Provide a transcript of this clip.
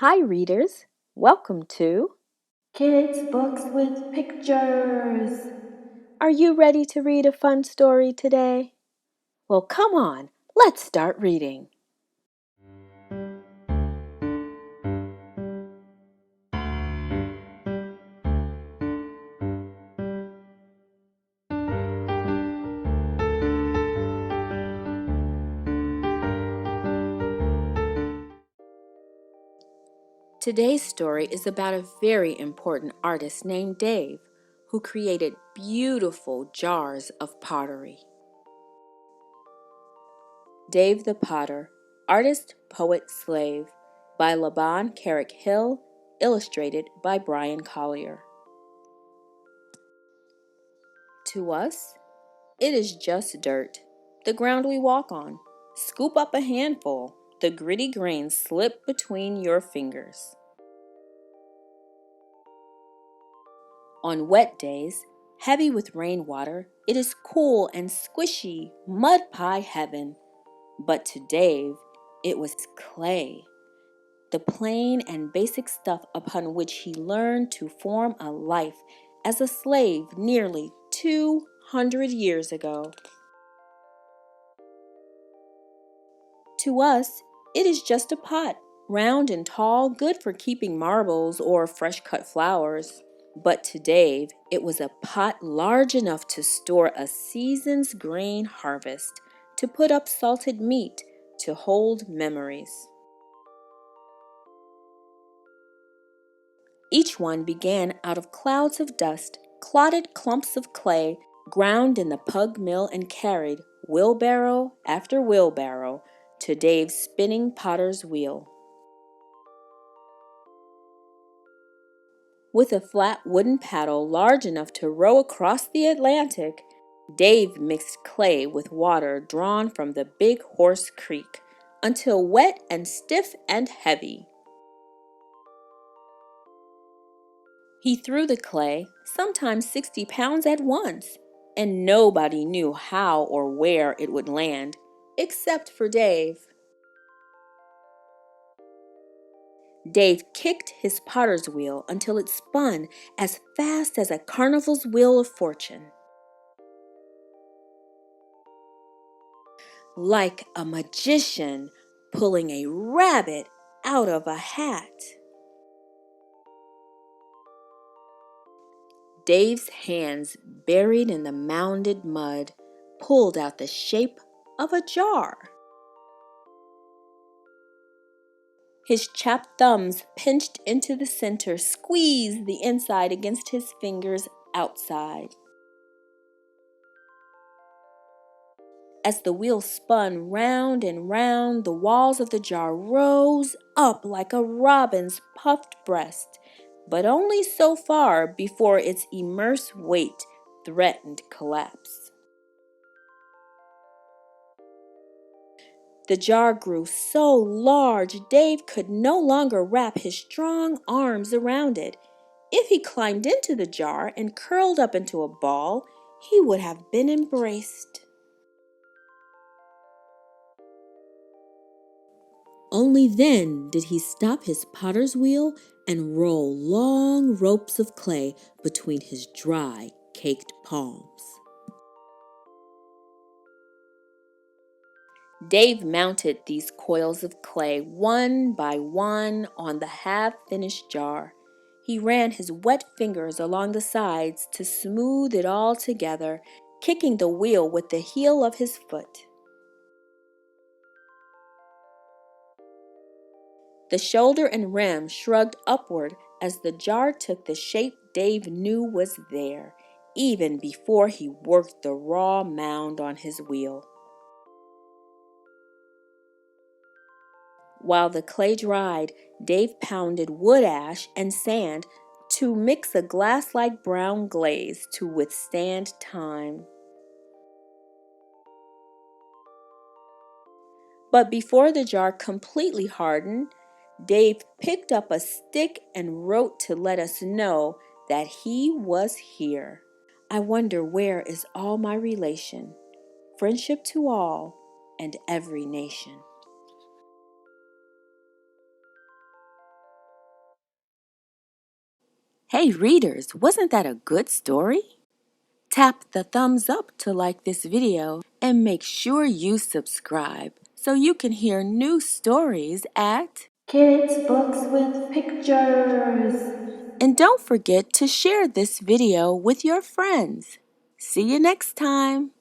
Hi, readers. Welcome to Kids' Books with Pictures. Are you ready to read a fun story today? Well, come on, let's start reading. Today's story is about a very important artist named Dave, who created beautiful jars of pottery. Dave the Potter, Artist, Poet, Slave, by Labon, Carrick Hill, illustrated by Brian Collier. To us, it is just dirt, the ground we walk on. Scoop up a handful, the gritty grains slip between your fingers. On wet days, heavy with rainwater, it is cool and squishy, mud pie heaven. But to Dave, it was clay, the plain and basic stuff upon which he learned to form a life as a slave nearly 200 years ago. To us, it is just a pot, round and tall, good for keeping marbles or fresh-cut flowers. But to Dave, it was a pot large enough to store a season's grain harvest, to put up salted meat, to hold memories. Each one began out of clouds of dust, clotted clumps of clay, ground in the pug mill and carried, wheelbarrow after wheelbarrow, to Dave's spinning potter's wheel. With a flat wooden paddle large enough to row across the Atlantic, Dave mixed clay with water drawn from the Big Horse Creek until wet and stiff and heavy. He threw the clay, sometimes 60 pounds at once, and nobody knew how or where it would land, except for Dave. Dave kicked his potter's wheel until it spun as fast as a carnival's wheel of fortune. Like a magician pulling a rabbit out of a hat. Dave's hands, buried in the mounded mud, pulled out the shape of a jar. His chapped thumbs pinched into the center, squeezed the inside against his fingers outside. As the wheel spun round and round, the walls of the jar rose up like a robin's puffed breast, but only so far before its immense weight threatened collapse. The jar grew so large Dave could no longer wrap his strong arms around it. If he climbed into the jar and curled up into a ball, he would have been embraced. Only then did he stop his potter's wheel and roll long ropes of clay between his dry, caked palms. Dave mounted these coils of clay one by one on the half-finished jar. He ran his wet fingers along the sides to smooth it all together, kicking the wheel with the heel of his foot. The shoulder and rim shrugged upward as the jar took the shape Dave knew was there, even before he worked the raw mound on his wheel. While the clay dried, Dave pounded wood ash and sand to mix a glass-like brown glaze to withstand time. But before the jar completely hardened, Dave picked up a stick and wrote to let us know that he was here. I wonder where is all my relation, friendship to all and every nation. Hey readers, wasn't that a good story? Tap the thumbs up to like this video and make sure you subscribe so you can hear new stories at Kids Books with Pictures. And don't forget to share this video with your friends. See you next time.